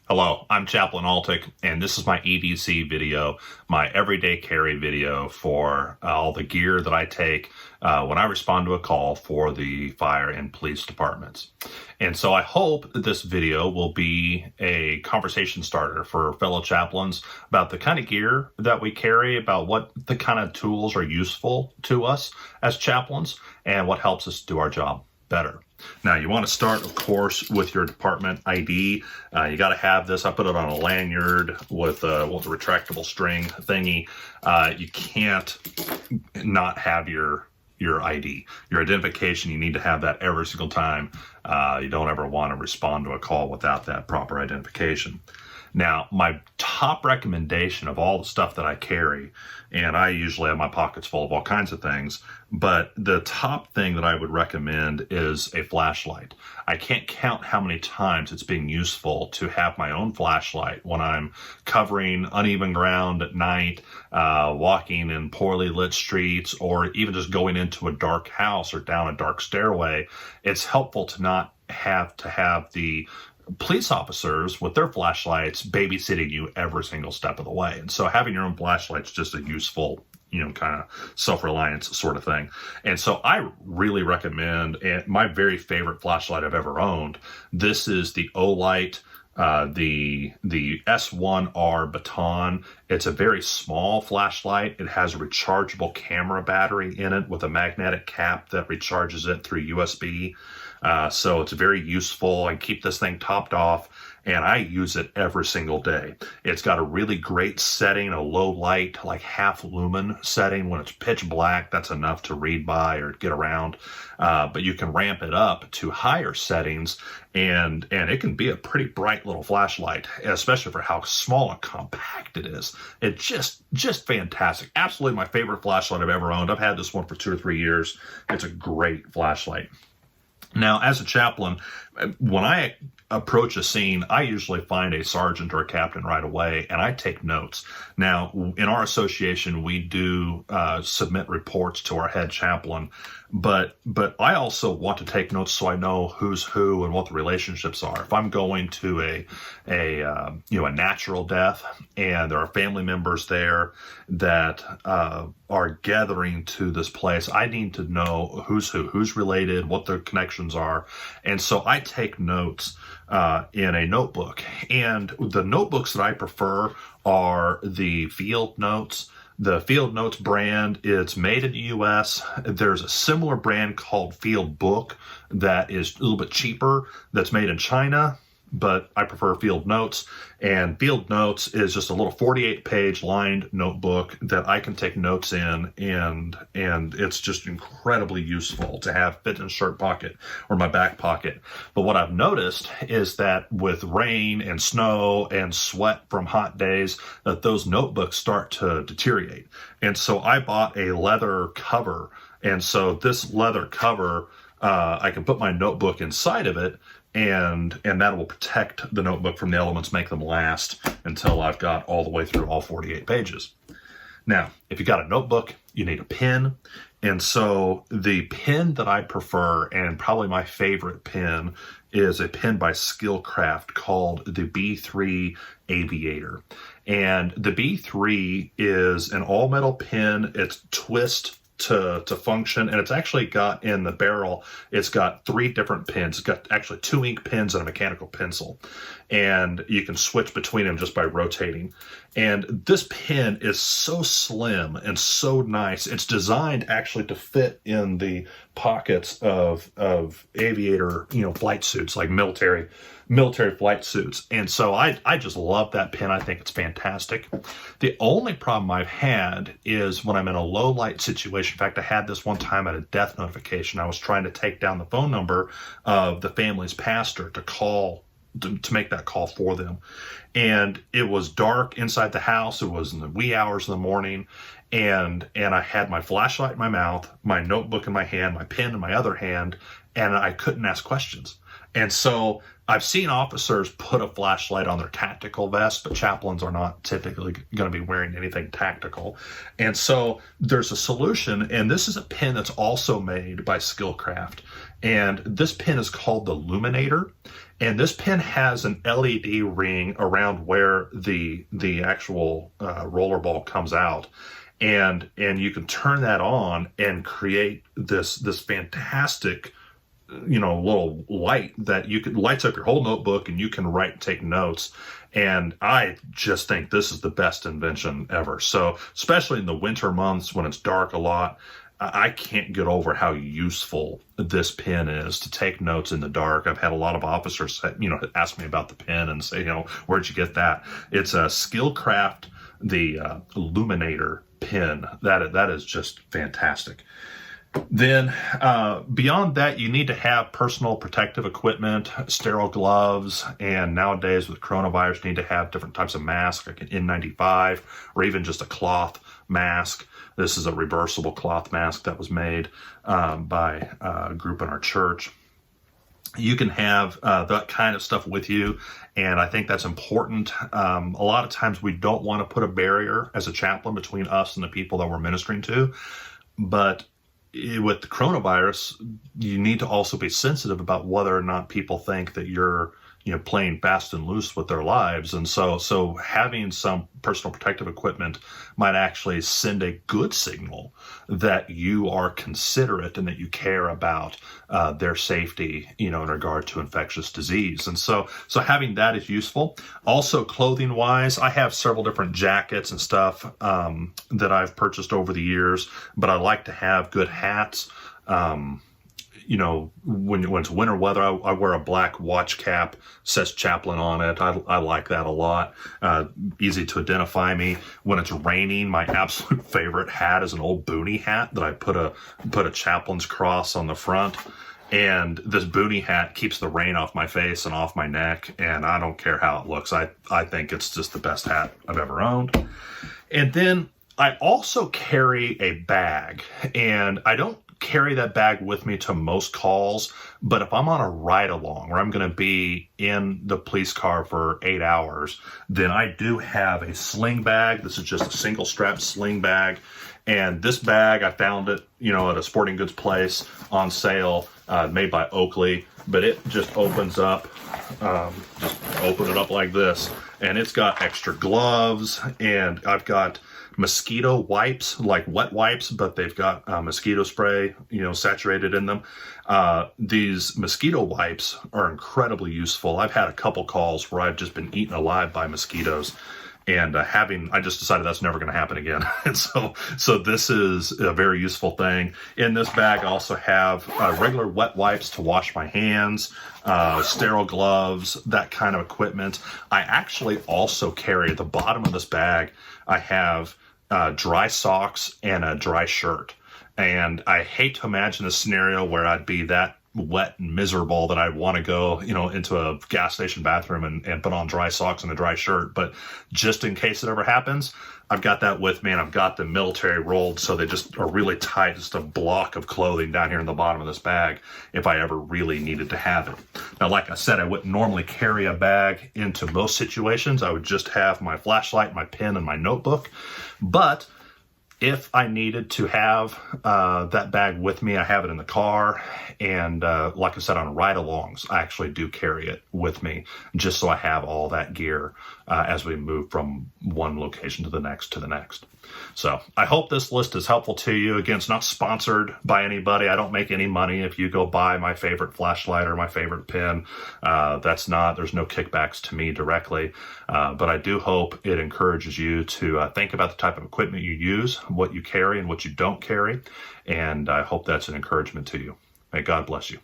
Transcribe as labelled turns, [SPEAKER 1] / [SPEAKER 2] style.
[SPEAKER 1] Hello, I'm Chaplain Altic, and this is my EDC video, my everyday carry video for all the gear that I take when I respond to a call for the fire and police departments. And so I hope that this video will be a conversation starter for fellow chaplains about the kind of gear that we carry, about what the kind of tools are useful to us as chaplains, and what helps us do our job better. Now, you want to start, of course, with your department ID. You got to have this. I put it on a lanyard with a retractable string thingy. You can't not have your ID, your identification. You need to have that every single time. You don't ever want to respond to a call without that proper identification. Now, my top recommendation of all the stuff that I carry, and I usually have my pockets full of all kinds of things, but the top thing that I would recommend is a flashlight. I can't count how many times it's been useful to have my own flashlight when I'm covering uneven ground at night, walking in poorly lit streets, or even just going into a dark house or down a dark stairway. It's helpful to not have the police officers with their flashlights babysitting you every single step of the way. And so having your own flashlight is just a useful, kind of self-reliance sort of thing. And so I really recommend, and my very favorite flashlight I've ever owned, this is the Olight, the S1R Baton. It's a very small flashlight. It has a rechargeable camera battery in it with a magnetic cap that recharges it through USB. So it's very useful. I keep this thing topped off, and I use it every single day. It's got a really great setting, a low light, like half lumen setting. When it's pitch black, that's enough to read by or get around. But you can ramp it up to higher settings, and it can be a pretty bright little flashlight, especially for how small and compact it is. It's just fantastic. Absolutely my favorite flashlight I've ever owned. I've had this one for 2 or 3 years. It's a great flashlight. Now, as a chaplain, when I approach a scene, I usually find a sergeant or a captain right away, and I take notes. Now, in our association, we do submit reports to our head chaplain, but I also want to take notes so I know who's who and what the relationships are. If I'm going to a natural death and there are family members there that are gathering to this place, I need to know who's who, who's related, what their connections are. And so I take notes in a notebook. And the notebooks that I prefer are the Field Notes. The Field Notes brand, it's made in the U.S. There's a similar brand called Field Book that is a little bit cheaper, that's made in China, but I prefer Field Notes. And Field Notes is just a little 48-page lined notebook that I can take notes in, and it's just incredibly useful to have fit in a shirt pocket or my back pocket. But what I've noticed is that with rain and snow and sweat from hot days, that those notebooks start to deteriorate. And so I bought a leather cover, and so this leather cover, I can put my notebook inside of it, and that will protect the notebook from the elements, make them last until I've got all the way through all 48 pages. Now, if you got a notebook, you need a pen. And so the pen that I prefer, and probably my favorite pen, is a pen by Skilcraft called the B3 Aviator. And the B3 is an all-metal pen. It's twist to function, and it's actually got in the barrel, it's got 3 different pins. It's got actually 2 ink pins and a mechanical pencil, and you can switch between them just by rotating. And this pen is so slim and so nice. It's designed actually to fit in the pockets of aviator, flight suits, like military flight suits. And so I just love that pen. I think it's fantastic. The only problem I've had is when I'm in a low light situation. In fact, I had this one time at a death notification. I was trying to take down the phone number of the family's pastor to make that call for them. And it was dark inside the house. It was in the wee hours of the morning. And I had my flashlight in my mouth, my notebook in my hand, my pen in my other hand, and I couldn't ask questions. And so I've seen officers put a flashlight on their tactical vest, but chaplains are not typically going to be wearing anything tactical. And so there's a solution, and this is a pen that's also made by Skilcraft. And this pin is called the Luminator. And this pin has an LED ring around where the actual roller ball comes out. And you can turn that on and create this fantastic, little light that lights up your whole notebook, and you can write and take notes. And I just think this is the best invention ever. So especially in the winter months when it's dark a lot, I can't get over how useful this pen is to take notes in the dark. I've had a lot of officers, ask me about the pen and say, where'd you get that? It's a Skilcraft, the Luminator pen. That is just fantastic. Then beyond that, you need to have personal protective equipment, sterile gloves, and nowadays with coronavirus, you need to have different types of masks, like an N95 or even just a cloth mask. This is a reversible cloth mask that was made by a group in our church. You can have that kind of stuff with you, and I think that's important. A lot of times we don't want to put a barrier as a chaplain between us and the people that we're ministering to, but with the coronavirus, you need to also be sensitive about whether or not people think that you're playing fast and loose with their lives. And so having some personal protective equipment might actually send a good signal that you are considerate and that you care about their safety, in regard to infectious disease. And so having that is useful. Also, clothing wise, I have several different jackets and stuff that I've purchased over the years, but I like to have good hats. When it's winter weather, I wear a black watch cap, says chaplain on it. I like that a lot. Easy to identify me. When it's raining, my absolute favorite hat is an old Boonie hat that I put a chaplain's cross on the front. And this Boonie hat keeps the rain off my face and off my neck, and I don't care how it looks. I think it's just the best hat I've ever owned. And then I also carry a bag, and I don't carry that bag with me to most calls, but if I'm on a ride along where I'm going to be in the police car for 8 hours, then I do have a sling bag. This is just a single strap sling bag. And this bag, I found it, at a sporting goods place on sale, made by Oakley, but it just opens up, just open it up like this. And it's got extra gloves, and I've got mosquito wipes, like wet wipes, but they've got mosquito spray, saturated in them. These mosquito wipes are incredibly useful. I've had a couple calls where I've just been eaten alive by mosquitoes, and I just decided that's never going to happen again. And so this is a very useful thing. In this bag, I also have regular wet wipes to wash my hands, sterile gloves, that kind of equipment. I actually also carry at the bottom of this bag, I have dry socks and a dry shirt. And I hate to imagine a scenario where I'd be that wet and miserable that I'd want to go, into a gas station bathroom and put on dry socks and a dry shirt. But just in case it ever happens, I've got that with me, and I've got the military rolled so they just are really tight, just a block of clothing down here in the bottom of this bag if I ever really needed to have it. Now, like I said, I wouldn't normally carry a bag into most situations. I would just have my flashlight, my pen, and my notebook. But if I needed to have that bag with me, I have it in the car. And like I said, on ride-alongs, I actually do carry it with me just so I have all that gear as we move from one location to the next So I hope this list is helpful to you. Again, it's not sponsored by anybody. I don't make any money if you go buy my favorite flashlight or my favorite pen. There's no kickbacks to me directly. But I do hope it encourages you to think about the type of equipment you use, what you carry and what you don't carry. And I hope that's an encouragement to you. May God bless you.